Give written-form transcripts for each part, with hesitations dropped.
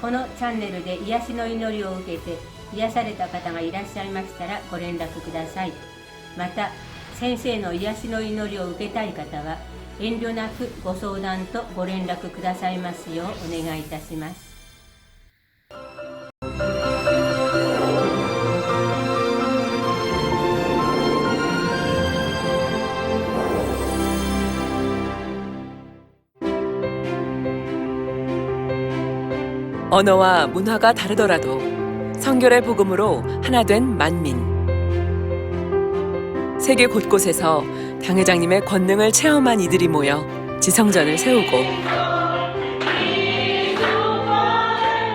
このチャンネルで癒しの祈りを受けて癒された方がいらっしゃいましたらご連絡ください。また、先生の癒しの祈りを受けたい方は遠慮なくご相談とご連絡くださいますようお願いいたします。언어와 문화가 다르더라도 성결의 복음으로 하나 된 만민. 세계 곳곳에서 당회장님의 권능을 체험한 이들이 모여 지성전을 세우고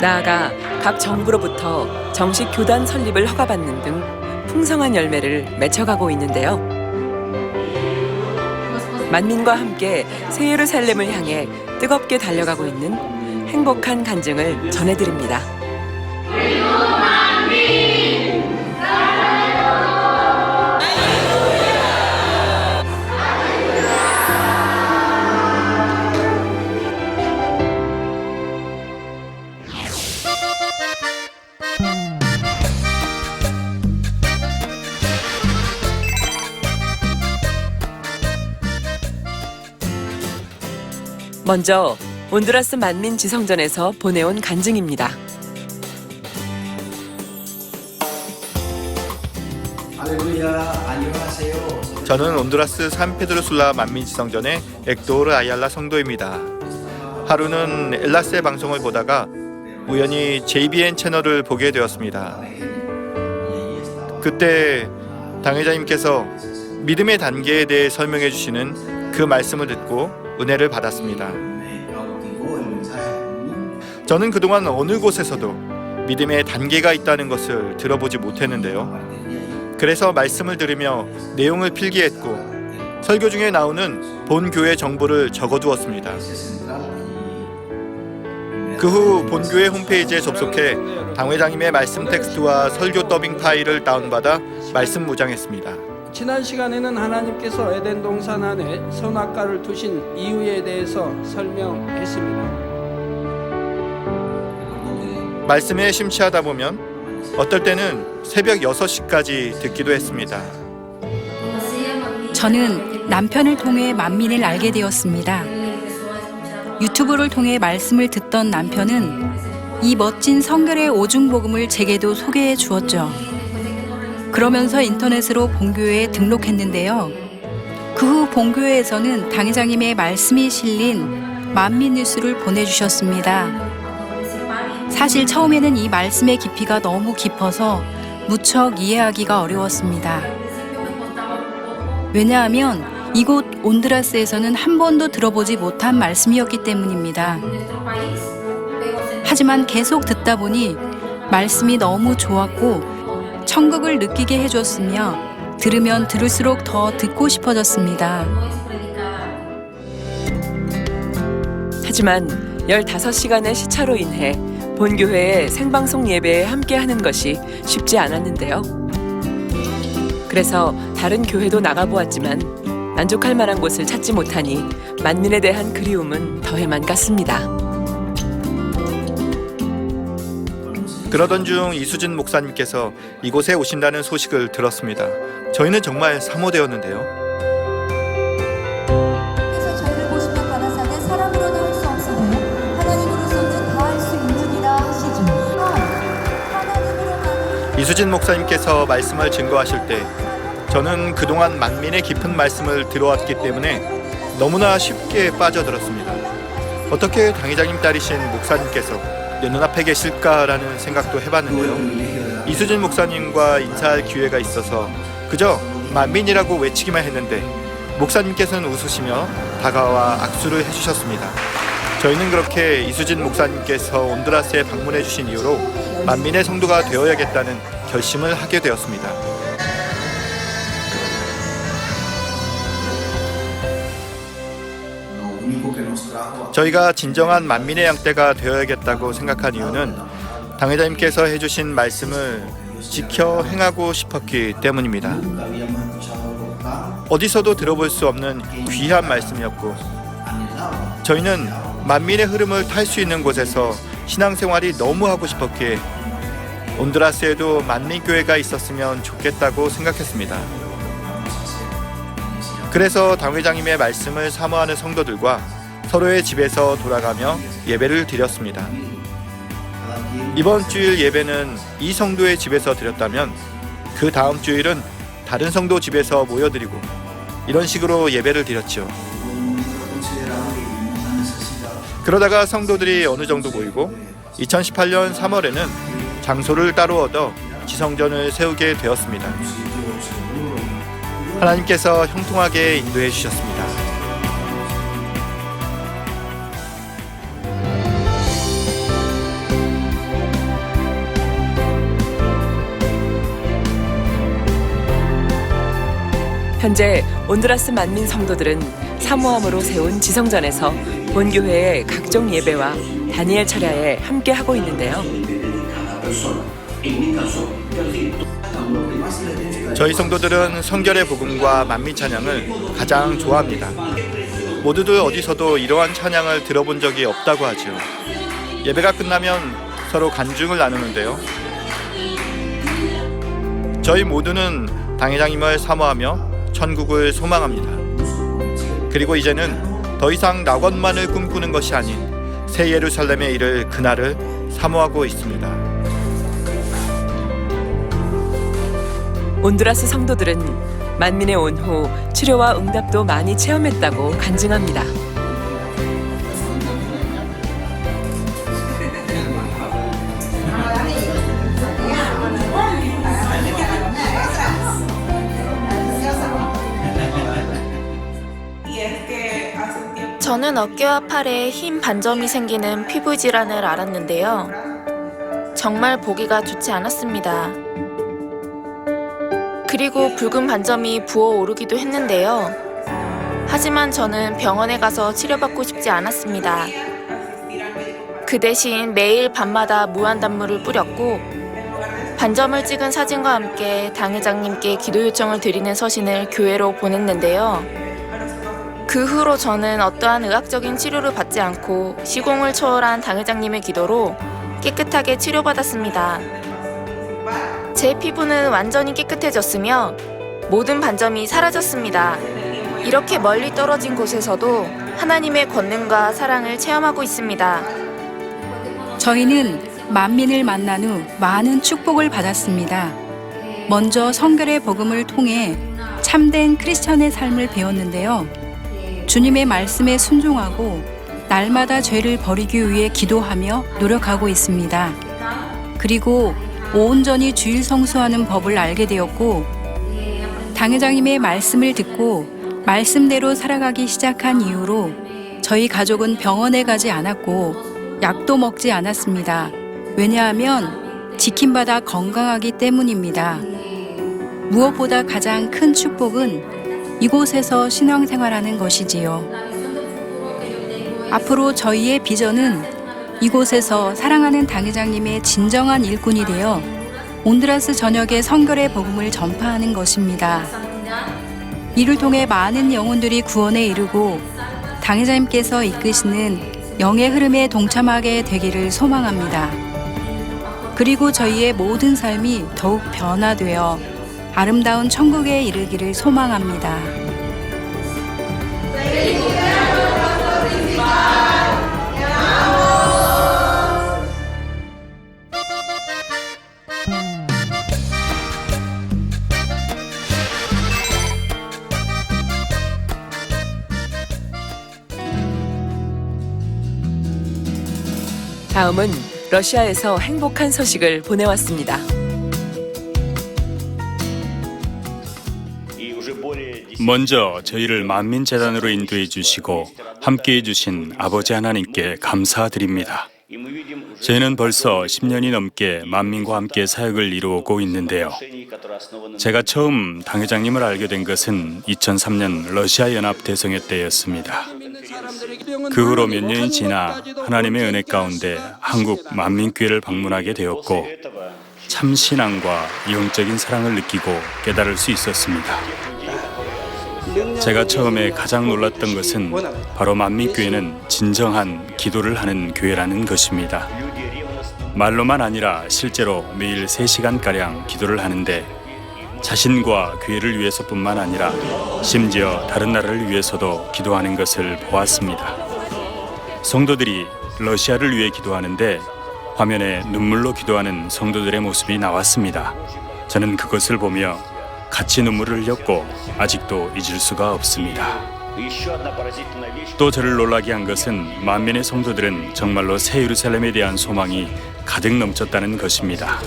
나아가 각 정부로부터 정식 교단 설립을 허가받는 등 풍성한 열매를 맺혀가고 있는데요. 만민과 함께 새 예루살렘을 향해 뜨겁게 달려가고 있는 행복한 간증을 전해드립니다. 먼저 온두라스 만민 지성전에서 보내온 간증입니다. 저는 온두라스 산페드로술라 만민지성전의 액도르 아얄라 성도입니다. 하루는 엘라세 방송을 보다가 우연히 JBN 채널을 보게 되었습니다. 그때 당회자님께서 믿음의 단계에 대해 설명해 주시는 그 말씀을 듣고 은혜를 받았습니다. 저는 그동안 어느 곳에서도 믿음의 단계가 있다는 것을 들어보지 못했는데요. 그래서 말씀을 들으며 내용을 필기했고 설교 중에 나오는 본교회 정보를 적어두었습니다. 그 후 본교회 홈페이지에 접속해 당회장님의 말씀 텍스트와 설교 더빙 파일을 다운받아 말씀 무장했습니다. 지난 시간에는 하나님께서 에덴 동산 안에 선악과를 두신 이유에 대해서 설명했습니다. 말씀에 심취하다 보면 어떨 때는 새벽 6시까지 듣기도 했습니다. 저는 남편을 통해 만민을 알게 되었습니다. 유튜브를 통해 말씀을 듣던 남편은 이 멋진 성결의 오중복음을 제게도 소개해 주었죠. 그러면서 인터넷으로 본교회에 등록했는데요. 그 후 본교회에서는 당회장님의 말씀이 실린 만민 뉴스를 보내주셨습니다. 사실 처음에는 이 말씀의 깊이가 너무 깊어서 무척 이해하기가 어려웠습니다. 왜냐하면 이곳 온두라스에서는 한 번도 들어보지 못한 말씀이었기 때문입니다. 하지만 계속 듣다 보니 말씀이 너무 좋았고 천국을 느끼게 해줬으며 들으면 들을수록 더 듣고 싶어졌습니다. 하지만 15시간의 시차로 인해 본교회의 생방송 예배에 함께하는 것이 쉽지 않았는데요. 그래서 다른 교회도 나가보았지만 만족할 만한 곳을 찾지 못하니 만민에 대한 그리움은 더해만 갔습니다. 그러던 중 이수진 목사님께서 이곳에 오신다는 소식을 들었습니다. 저희는 정말 사모되었는데요. 그래서 저희를 보시면 가라사대 사람으로는 할 수 없으니 하나님으로서는 다 할 수 있느니라 하시죠. 하나님으로만 이수진 목사님께서 말씀을 증거하실 때 저는 그동안 만민의 깊은 말씀을 들어왔기 때문에 너무나 쉽게 빠져들었습니다. 어떻게 당회장님 딸이신 목사님께서 내 눈앞에 계실까라는 생각도 해봤는데요. 이수진 목사님과 인사할 기회가 있어서 그저 만민이라고 외치기만 했는데 목사님께서는 웃으시며 다가와 악수를 해주셨습니다. 저희는 그렇게 이수진 목사님께서 온두라스에 방문해 주신 이후로 만민의 성도가 되어야겠다는 결심을 하게 되었습니다. 저희가 진정한 만민의 양떼가 되어야겠다고 생각한 이유는 당회장님께서 해주신 말씀을 지켜 행하고 싶었기 때문입니다. 어디서도 들어볼 수 없는 귀한 말씀이었고 저희는 만민의 흐름을 탈 수 있는 곳에서 신앙생활이 너무 하고 싶었기에 온두라스에도 만민교회가 있었으면 좋겠다고 생각했습니다. 그래서 당회장님의 말씀을 사모하는 성도들과 서로의 집에서 돌아가며 예배를 드렸습니다. 이번 주일 예배는 이 성도의 집에서 드렸다면 그 다음 주일은 다른 성도 집에서 모여드리고 이런 식으로 예배를 드렸죠. 그러다가 성도들이 어느 정도 모이고 2018년 3월에는 장소를 따로 얻어 지성전을 세우게 되었습니다. 하나님께서 형통하게 인도해 주셨습니다. 현재 온두라스 만민 성도들은 사모함으로 세운 지성전에서 본교회의 각종 예배와 다니엘 철야에 함께하고 있는데요. 저희 성도들은 성결의 복음과 만민 찬양을 가장 좋아합니다. 모두들 어디서도 이러한 찬양을 들어본 적이 없다고 하죠. 예배가 끝나면 서로 간증을 나누는데요. 저희 모두는 당회장님을 사모하며 천국을 소망합니다. 그리고 이제는 더 이상 낙원만을 꿈꾸는 것이 아닌 새 예루살렘에 이를 그날을 사모하고 있습니다. 온두라스 성도들은 만민에 온 후 치료와 응답도 많이 체험했다고 간증합니다. 저는 어깨와 팔에 흰 반점이 생기는 피부 질환을 앓았는데요. 정말 보기가 좋지 않았습니다. 그리고 붉은 반점이 부어오르기도 했는데요. 하지만 저는 병원에 가서 치료받고 싶지 않았습니다. 그 대신 매일 밤마다 무한단물을 뿌렸고 반점을 찍은 사진과 함께 당회장님께 기도 요청을 드리는 서신을 교회로 보냈는데요. 그 후로 저는 어떠한 의학적인 치료를 받지 않고 시공을 초월한 당회장님의 기도로 깨끗하게 치료받았습니다. 제 피부는 완전히 깨끗해졌으며 모든 반점이 사라졌습니다. 이렇게 멀리 떨어진 곳에서도 하나님의 권능과 사랑을 체험하고 있습니다. 저희는 만민을 만난 후 많은 축복을 받았습니다. 먼저 성결의 복음을 통해 참된 크리스천의 삶을 배웠는데요. 주님의 말씀에 순종하고 날마다 죄를 버리기 위해 기도하며 노력하고 있습니다. 그리고 온전히 주일 성수하는 법을 알게 되었고 당회장님의 말씀을 듣고 말씀대로 살아가기 시작한 이후로 저희 가족은 병원에 가지 않았고 약도 먹지 않았습니다. 왜냐하면 지킴받아 건강하기 때문입니다. 무엇보다 가장 큰 축복은 이곳에서 신앙생활하는 것이지요. 앞으로 저희의 비전은 이곳에서 사랑하는 당회장님의 진정한 일꾼이 되어 온두라스 전역의 성결의 복음을 전파하는 것입니다. 이를 통해 많은 영혼들이 구원에 이르고 당회장님께서 이끄시는 영의 흐름에 동참하게 되기를 소망합니다. 그리고 저희의 모든 삶이 더욱 변화되어 아름다운 천국에 이르기를 소망합니다. 다음은 러시아에서 행복한 소식을 보내왔습니다. 먼저 저희를 만민재단으로 인도해 주시고 함께해 주신 아버지 하나님께 감사드립니다. 저희는 벌써 10년이 넘게 만민과 함께 사역을 이루고 있는데요. 제가 처음 당회장님을 알게 된 것은 2003년 러시아 연합 대성회 때였습니다. 그 후로 몇 년이 지나 하나님의 은혜 가운데 한국 만민교회를 방문하게 되었고 참신앙과 영적인 사랑을 느끼고 깨달을 수 있었습니다. 제가 처음에 가장 놀랐던 것은 바로 만민교회는 진정한 기도를 하는 교회라는 것입니다. 말로만 아니라 실제로 매일 3시간가량 기도를 하는데 자신과 교회를 위해서뿐만 아니라 심지어 다른 나라를 위해서도 기도하는 것을 보았습니다. 성도들이 러시아를 위해 기도하는데 화면에 눈물로 기도하는 성도들의 모습이 나왔습니다. 저는 그것을 보며 같이 눈물을 흘렸고 아직도 잊을 수가 없습니다. 또 저를 놀라게 한 것은 만민의 성도들은 정말로 새 예루살렘에 대한 소망이 가득 넘쳤다는 것입니다.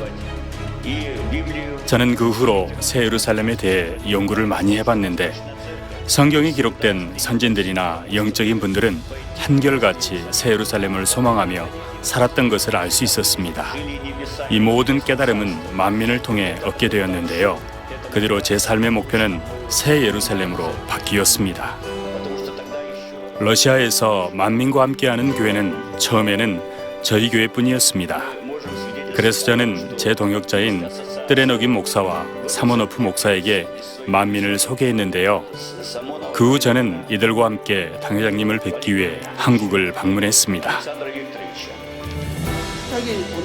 저는 그 후로 새 예루살렘에 대해 연구를 많이 해봤는데 성경에 기록된 선진들이나 영적인 분들은 한결같이 새 예루살렘을 소망하며 살았던 것을 알 수 있었습니다. 이 모든 깨달음은 만민을 통해 얻게 되었는데요. 그대로 제 삶의 목표는 새 예루살렘으로 바뀌었습니다. 러시아에서 만민과 함께하는 교회는 처음에는 저희 교회뿐이었습니다. 그래서 저는 제 동역자인 뜨레너긴 목사와 사모노프 목사에게 만민을 소개했는데요. 그 후 저는 이들과 함께 당회장님을 뵙기 위해 한국을 방문했습니다.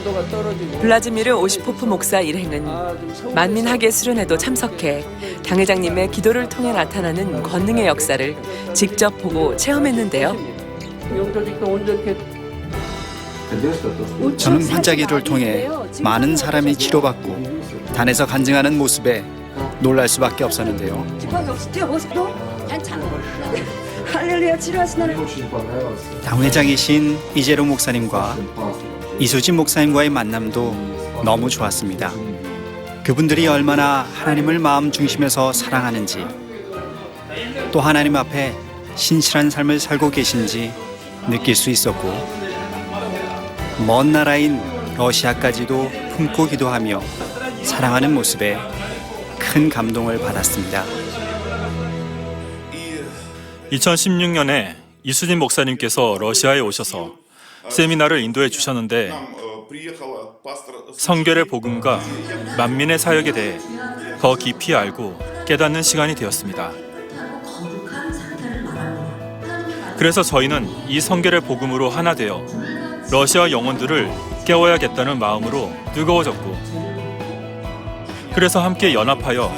온도가 떨어지고 블라지미르 오시포프 목사 일행은 만민학예 수련회도 참석해 당회장님의 기도를 통해 나타나는 권능의 역사를 직접 보고 체험했는데요. 영조직도 온전케 저는 환자기를 통해 많은 사람이 치료받고 단에서 간증하는 모습에 놀랄 수밖에 없었는데요. 당회장이신 이재로 목사님과 이수진 목사님과의 만남도 너무 좋았습니다. 그분들이 얼마나 하나님을 마음 중심에서 사랑하는지, 또 하나님 앞에 신실한 삶을 살고 계신지 느낄 수 있었고, 먼 나라인 러시아까지도 품고 기도하며 사랑하는 모습에 큰 감동을 받았습니다. 2016년에 이수진 목사님께서 러시아에 오셔서 세미나를 인도해 주셨는데 성결의 복음과 만민의 사역에 대해 더 깊이 알고 깨닫는 시간이 되었습니다. 그래서 저희는 이 성결의 복음으로 하나 되어 러시아 영혼들을 깨워야겠다는 마음으로 뜨거워졌고, 그래서 함께 연합하여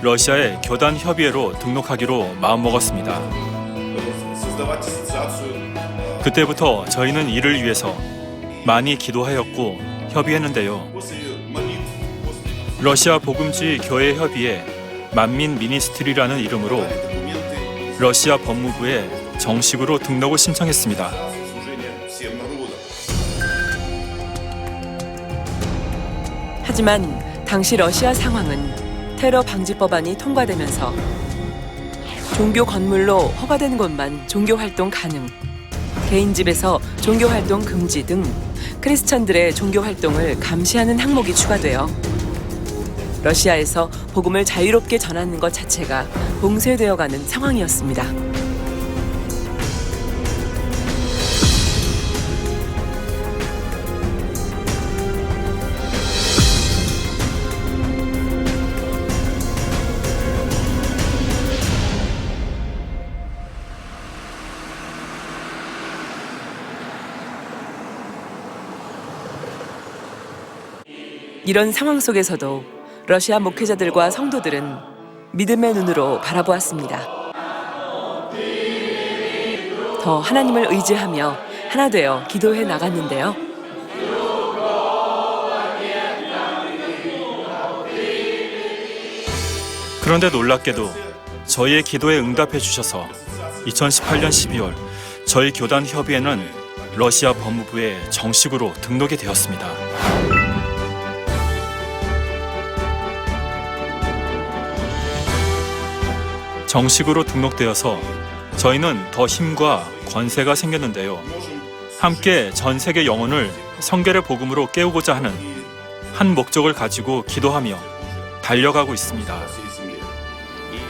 러시아의 교단 협의회로 등록하기로 마음먹었습니다. 그때부터 저희는 이를 위해서 많이 기도하였고 협의했는데요. 러시아 복음주의 교회 협의회 만민 미니스트리라는 이름으로 러시아 법무부에 정식으로 등록을 신청했습니다. 하지만 당시 러시아 상황은 테러 방지 법안이 통과되면서 종교 건물로 허가된 곳만 종교 활동 가능, 개인 집에서 종교 활동 금지 등 크리스천들의 종교 활동을 감시하는 항목이 추가되어 러시아에서 복음을 자유롭게 전하는 것 자체가 봉쇄되어가는 상황이었습니다. 이런 상황 속에서도 러시아 목회자들과 성도들은 믿음의 눈으로 바라보았습니다. 더 하나님을 의지하며 하나 되어 기도해 나갔는데요. 그런데 놀랍게도 저희의 기도에 응답해 주셔서 2018년 12월 저희 교단 협의회는 러시아 법무부에 정식으로 등록이 되었습니다. 정식으로 등록되어서 저희는 더 힘과 권세가 생겼는데요. 함께 전 세계 영혼을 성결의 복음으로 깨우고자 하는 한 목적을 가지고 기도하며 달려가고 있습니다.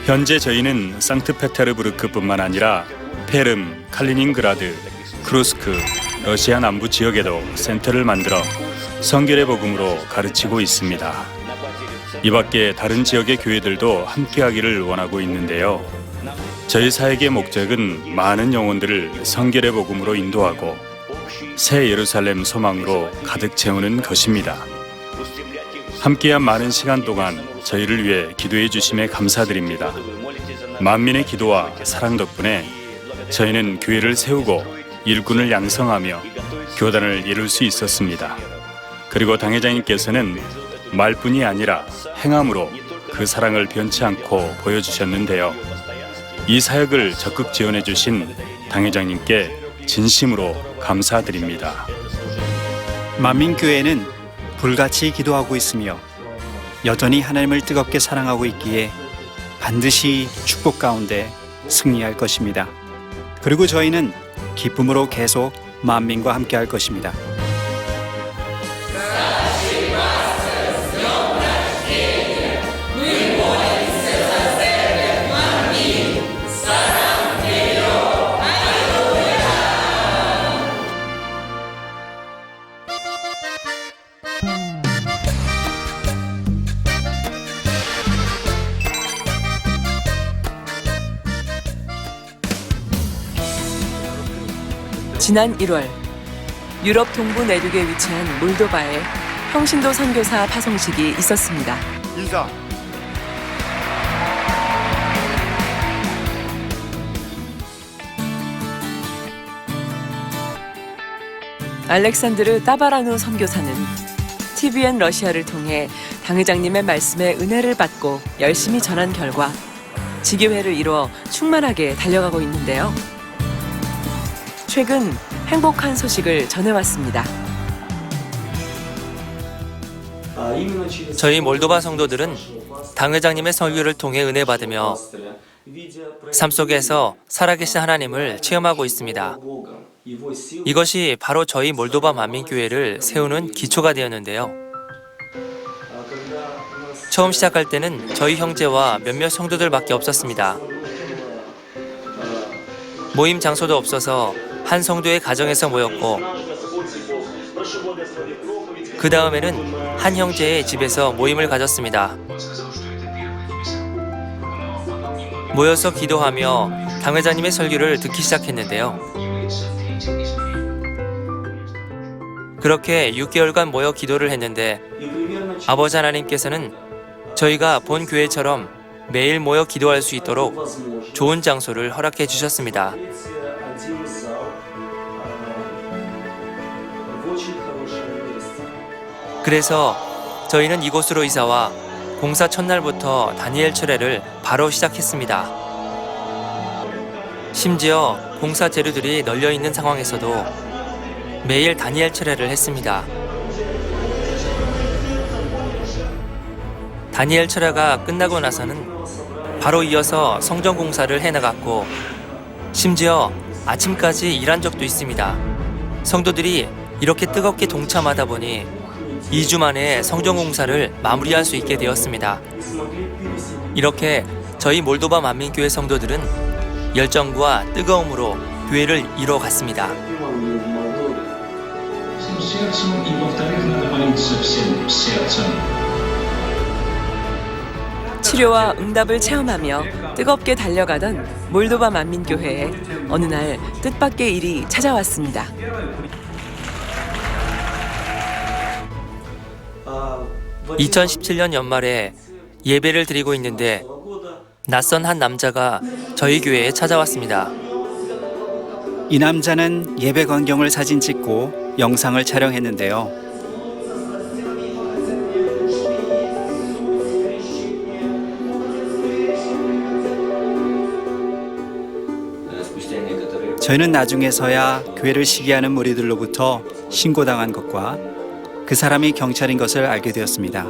현재 저희는 상트페테르부르크뿐만 아니라 페름, 칼리닝그라드, 크루스크, 러시아 남부 지역에도 센터를 만들어 성결의 복음으로 가르치고 있습니다. 이 밖에 다른 지역의 교회들도 함께하기를 원하고 있는데요. 저희 사역의 목적은 많은 영혼들을 성결의 복음으로 인도하고 새 예루살렘 소망으로 가득 채우는 것입니다. 함께한 많은 시간 동안 저희를 위해 기도해 주심에 감사드립니다. 만민의 기도와 사랑 덕분에 저희는 교회를 세우고 일꾼을 양성하며 교단을 이룰 수 있었습니다. 그리고 당회장님께서는 말뿐이 아니라 행함으로 그 사랑을 변치 않고 보여주셨는데요. 이 사역을 적극 지원해 주신 당회장님께 진심으로 감사드립니다. 만민교회는 불같이 기도하고 있으며 여전히 하나님을 뜨겁게 사랑하고 있기에 반드시 축복 가운데 승리할 것입니다. 그리고 저희는 기쁨으로 계속 만민과 함께 할 것입니다. 지난 1월 유럽 동부 내륙에 위치한 몰도바에 평신도 선교사 파송식이 있었습니다. 인사. 알렉산드르 따바라누 선교사는 TVN 러시아를 통해 당회장님의 말씀에 은혜를 받고 열심히 전한 결과 지교회를 이루어 충만하게 달려가고 있는데요. 최근 행복한 소식을 전해왔습니다. 저희 몰도바 성도들은 당회장님의 설교를 통해 은혜 받으며 삶 속에서 살아계신 하나님을 체험하고 있습니다. 이것이 바로 저희 몰도바 만민교회를 세우는 기초가 되었는데요. 처음 시작할 때는 저희 형제와 몇몇 성도들밖에 없었습니다. 모임 장소도 없어서 한 성도의 가정에서 모였고, 그 다음에는 한 형제의 집에서 모임을 가졌습니다. 모여서 기도하며 당회장님의 설교를 듣기 시작했는데요. 그렇게 6개월간 모여 기도를 했는데 아버지 하나님께서는 저희가 본 교회처럼 매일 모여 기도할 수 있도록 좋은 장소를 허락해 주셨습니다. 그래서 저희는 이곳으로 이사와 공사 첫날부터 다니엘 철회를 바로 시작했습니다. 심지어 공사 재료들이 널려있는 상황에서도 매일 다니엘 철회를 했습니다. 다니엘 철회가 끝나고 나서는 바로 이어서 성전 공사를 해나갔고, 심지어 아침까지 일한 적도 있습니다. 성도들이 이렇게 뜨겁게 동참하다 보니 2주 만에 성전 공사를 마무리할 수 있게 되었습니다. 이렇게 저희 몰도바 만민교회 성도들은 열정과 뜨거움으로 교회를 이뤄갔습니다. 치료와 응답을 체험하며 뜨겁게 달려가던 몰도바 만민교회에 어느 날 뜻밖의 일이 찾아왔습니다. 2017년 연말에 예배를 드리고 있는데 낯선 한 남자가 저희 교회에 찾아왔습니다. 이 남자는 예배 광경을 사진 찍고 영상을 촬영했는데요. 저희는 나중에서야 교회를 시기하는 무리들로부터 신고당한 것과 그 사람이 경찰인 것을 알게 되었습니다.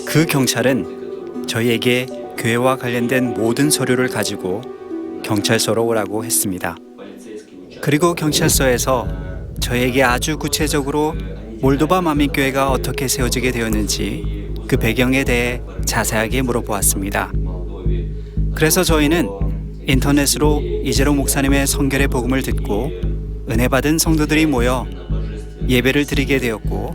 그 경찰은 저희에게 교회와 관련된 모든 서류를 가지고 경찰서로 오라고 했습니다. 그리고 경찰서에서 저희에게 아주 구체적으로 몰도바 만민교회가 어떻게 세워지게 되었는지 그 배경에 대해 자세하게 물어보았습니다. 그래서 저희는 인터넷으로 이재로 목사님의 성결의 복음을 듣고 은혜 받은 성도들이 모여 예배를 드리게 되었고,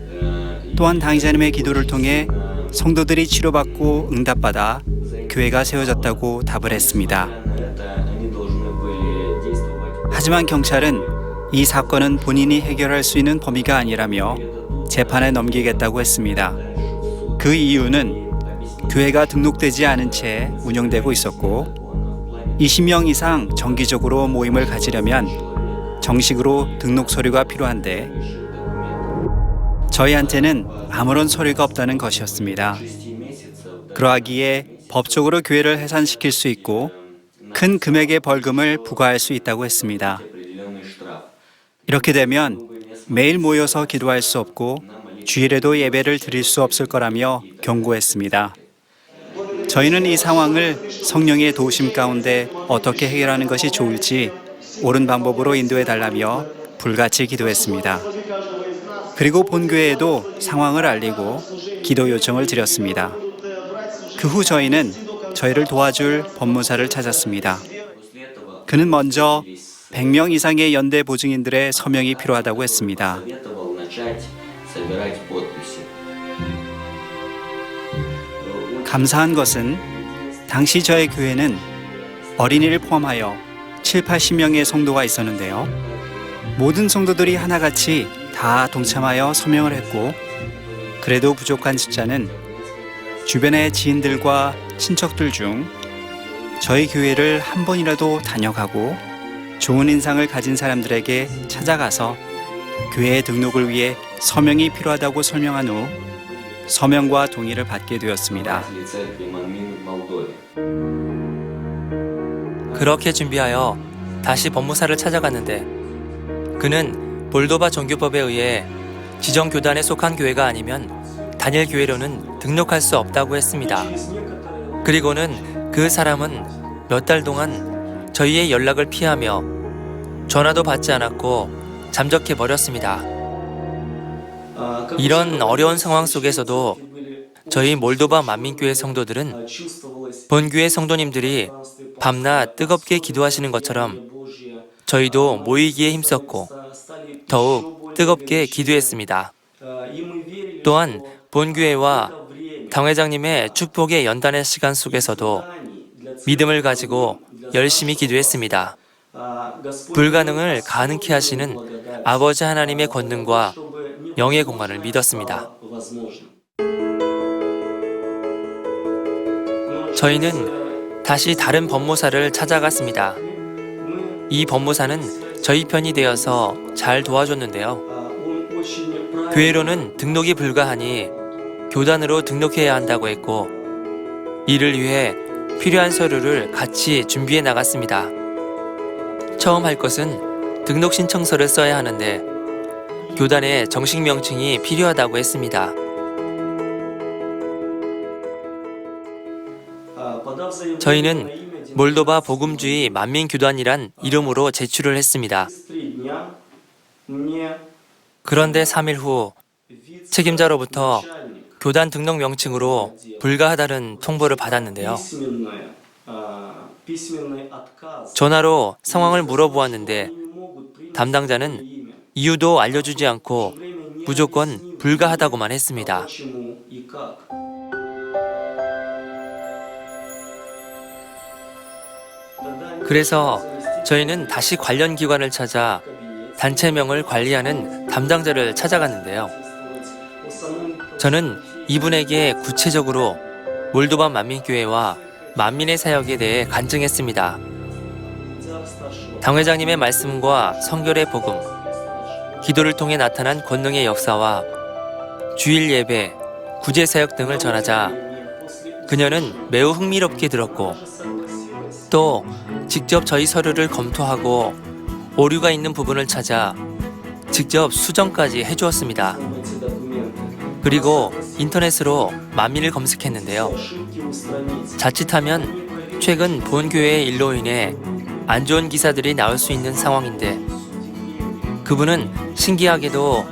또한 당의자님의 기도를 통해 성도들이 치료받고 응답받아 교회가 세워졌다고 답을 했습니다. 하지만 경찰은 이 사건은 본인이 해결할 수 있는 범위가 아니라며 재판에 넘기겠다고 했습니다. 그 이유는 교회가 등록되지 않은 채 운영되고 있었고 20명 이상 정기적으로 모임을 가지려면 정식으로 등록 서류가 필요한데 저희한테는 아무런 서류가 없다는 것이었습니다. 그러하기에 법적으로 교회를 해산시킬 수 있고 큰 금액의 벌금을 부과할 수 있다고 했습니다. 이렇게 되면 매일 모여서 기도할 수 없고 주일에도 예배를 드릴 수 없을 거라며 경고했습니다. 저희는 이 상황을 성령의 도우심 가운데 어떻게 해결하는 것이 좋을지 옳은 방법으로 인도해 달라며 불같이 기도했습니다. 그리고 본교회에도 상황을 알리고 기도 요청을 드렸습니다. 그 후 저희는 저희를 도와줄 법무사를 찾았습니다. 그는 먼저 100명 이상의 연대 보증인들의 서명이 필요하다고 했습니다. 감사한 것은 당시 저의 교회는 어린이를 포함하여 7, 80명의 성도가 있었는데요. 모든 성도들이 하나같이 다 동참하여 서명을 했고 그래도 부족한 숫자는 주변의 지인들과 친척들 중 저희 교회를 한 번이라도 다녀가고 좋은 인상을 가진 사람들에게 찾아가서 교회 등록을 위해 서명이 필요하다고 설명한 후 서명과 동의를 받게 되었습니다. 그렇게 준비하여 다시 법무사를 찾아갔는데 그는 몰도바 종교법에 의해 지정 교단에 속한 교회가 아니면 단일 교회로는 등록할 수 없다고 했습니다. 그리고는 그 사람은 몇 달 동안 저희의 연락을 피하며 전화도 받지 않았고 잠적해 버렸습니다. 이런 어려운 상황 속에서도 저희 몰도바 만민교회 성도들은 본교회 성도님들이 밤낮 뜨겁게 기도하시는 것처럼 저희도 모이기에 힘썼고 더욱 뜨겁게 기도했습니다. 또한 본교회와 당회장님의 축복의 연단의 시간 속에서도 믿음을 가지고 열심히 기도했습니다. 불가능을 가능케 하시는 아버지 하나님의 권능과 영의 공간을 믿었습니다. 저희는 다시 다른 법무사를 찾아갔습니다. 이 법무사는 저희 편이 되어서 잘 도와줬는데요. 교회로는 등록이 불가하니 교단으로 등록해야 한다고 했고 이를 위해 필요한 서류를 같이 준비해 나갔습니다. 처음 할 것은 등록 신청서를 써야 하는데 교단의 정식 명칭이 필요하다고 했습니다. 저희는 몰도바 복음주의 만민교단이란 이름으로 제출을 했습니다. 그런데 3일 후 책임자로부터 교단 등록 명칭으로 불가하다는 통보를 받았는데요. 전화로 상황을 물어보았는데 담당자는 이유도 알려주지 않고 무조건 불가하다고만 했습니다. 그래서 저희는 다시 관련 기관을 찾아 단체명을 관리하는 담당자를 찾아갔는데요. 저는 이분에게 구체적으로 몰도바 만민교회와 만민의 사역에 대해 간증했습니다. 당회장님의 말씀과 성결의 복음, 기도를 통해 나타난 권능의 역사와 주일 예배, 구제 사역 등을 전하자 그녀는 매우 흥미롭게 들었고 또 직접 저희 서류를 검토하고 오류가 있는 부분을 찾아 직접 수정까지 해주었습니다. 그리고 인터넷으로 만민을 검색했는데요. 자칫하면 최근 본교회의 일로 인해 안 좋은 기사들이 나올 수 있는 상황인데 그분은 신기하게도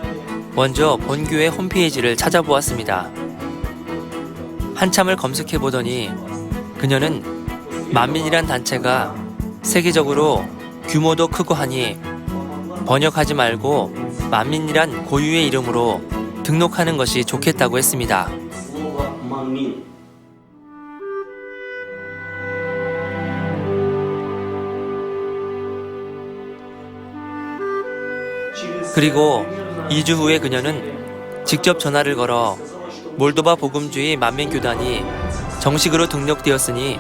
먼저 본교회 홈페이지를 찾아보았습니다. 한참을 검색해보더니 그녀는 만민이란 단체가 세계적으로 규모도 크고 하니 번역하지 말고 만민이란 고유의 이름으로 등록하는 것이 좋겠다고 했습니다. 그리고 2주 후에 그녀는 직접 전화를 걸어 몰도바 복음주의 만민교단이 정식으로 등록되었으니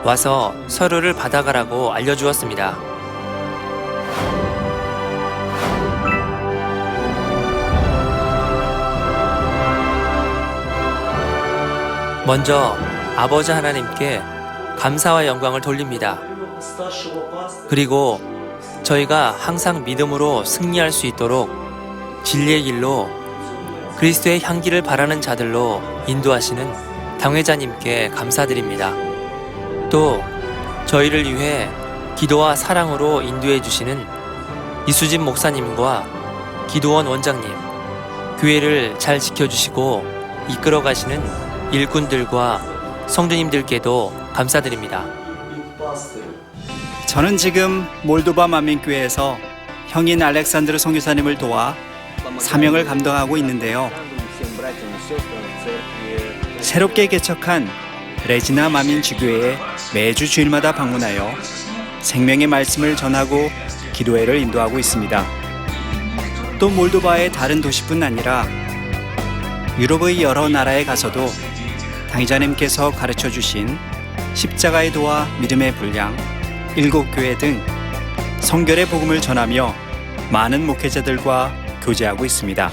와서 서류를 받아가라고 알려주었습니다. 먼저 아버지 하나님께 감사와 영광을 돌립니다. 그리고 저희가 항상 믿음으로 승리할 수 있도록 진리의 길로 그리스도의 향기를 바라는 자들로 인도하시는 당회자님께 감사드립니다. 또 저희를 위해 기도와 사랑으로 인도해 주시는 이수진 목사님과 기도원 원장님, 교회를 잘 지켜주시고 이끌어 가시는 일꾼들과 성도님들께도 감사드립니다. 저는 지금 몰도바 만민교회에서 형인 알렉산드르 선교사님을 도와 사명을 감당하고 있는데요. 새롭게 개척한 레지나 만민지교회에 매주 주일마다 방문하여 생명의 말씀을 전하고 기도회를 인도하고 있습니다. 또 몰도바의 다른 도시뿐 아니라 유럽의 여러 나라에 가서도 당회자님께서 가르쳐 주신 십자가의 도와 믿음의 분량, 7교회 등 성결의 복음을 전하며 많은 목회자들과 교제하고 있습니다.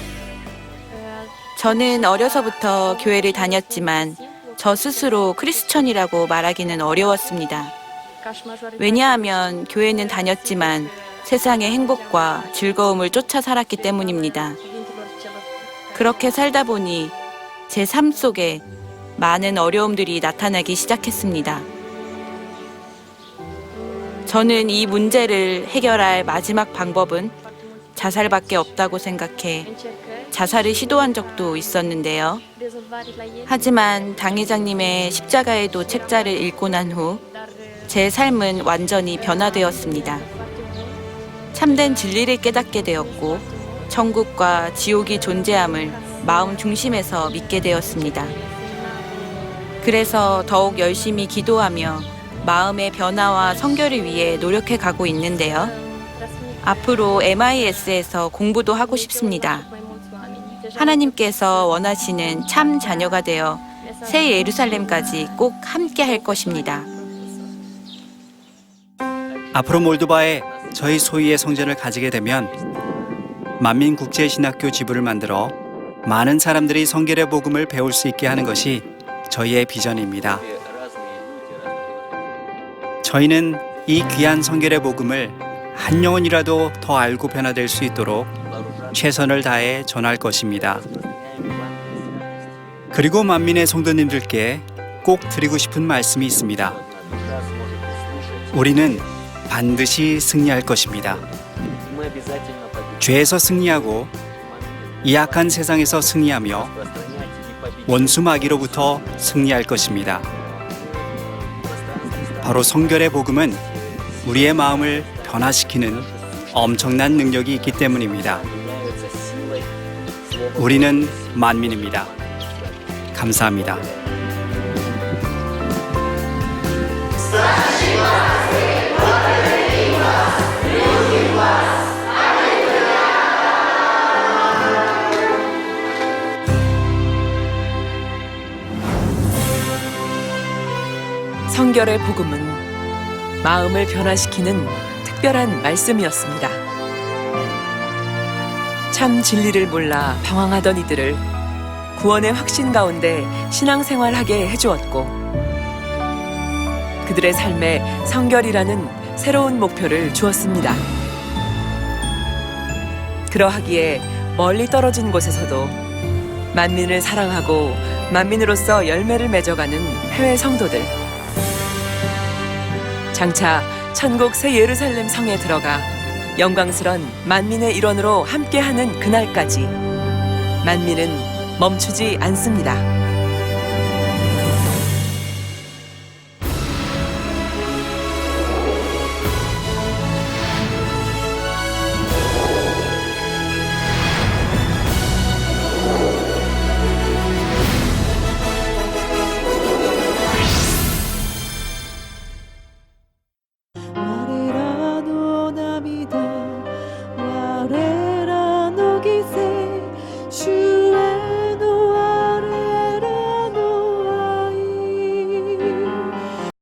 저는 어려서부터 교회를 다녔지만 저 스스로 크리스천이라고 말하기는 어려웠습니다. 왜냐하면 교회는 다녔지만 세상의 행복과 즐거움을 쫓아 살았기 때문입니다. 그렇게 살다 보니 제 삶 속에 많은 어려움들이 나타나기 시작했습니다. 저는 이 문제를 해결할 마지막 방법은 자살밖에 없다고 생각해 자살을 시도한 적도 있었는데요. 하지만 당회장님의 십자가의 도 책자를 읽고 난 후 제 삶은 완전히 변화되었습니다. 참된 진리를 깨닫게 되었고 천국과 지옥이 존재함을 마음 중심에서 믿게 되었습니다. 그래서 더욱 열심히 기도하며 마음의 변화와 성결을 위해 노력해 가고 있는데요. 앞으로 MIS에서 공부도 하고 싶습니다. 하나님께서 원하시는 참 자녀가 되어 새 예루살렘까지 꼭 함께 할 것입니다. 앞으로 몰도바에 저희 소유의 성전을 가지게 되면 만민국제신학교 지부를 만들어 많은 사람들이 성결의 복음을 배울 수 있게 하는 것이 저희의 비전입니다. 저희는 이 귀한 성결의 복음을 한 영혼이라도 더 알고 변화될 수 있도록 최선을 다해 전할 것입니다. 그리고 만민의 성도님들께 꼭 드리고 싶은 말씀이 있습니다. 우리는 반드시 승리할 것입니다. 죄에서 승리하고 이 악한 세상에서 승리하며 원수 마귀로부터 승리할 것입니다. 바로 성결의 복음은 우리의 마음을 변화시키는 엄청난 능력이 있기 때문입니다. 우리는 만민입니다. 감사합니다. 성결의 복음은 마음을 변화시키는 특별한 말씀이었습니다. 참 진리를 몰라 방황하던 이들을 구원의 확신 가운데 신앙생활하게 해주었고 그들의 삶에 성결이라는 새로운 목표를 주었습니다. 그러하기에 멀리 떨어진 곳에서도 만민을 사랑하고 만민으로서 열매를 맺어가는 해외 성도들, 장차 천국 새 예루살렘 성에 들어가 영광스런 만민의 일원으로 함께하는 그날까지 만민은 멈추지 않습니다.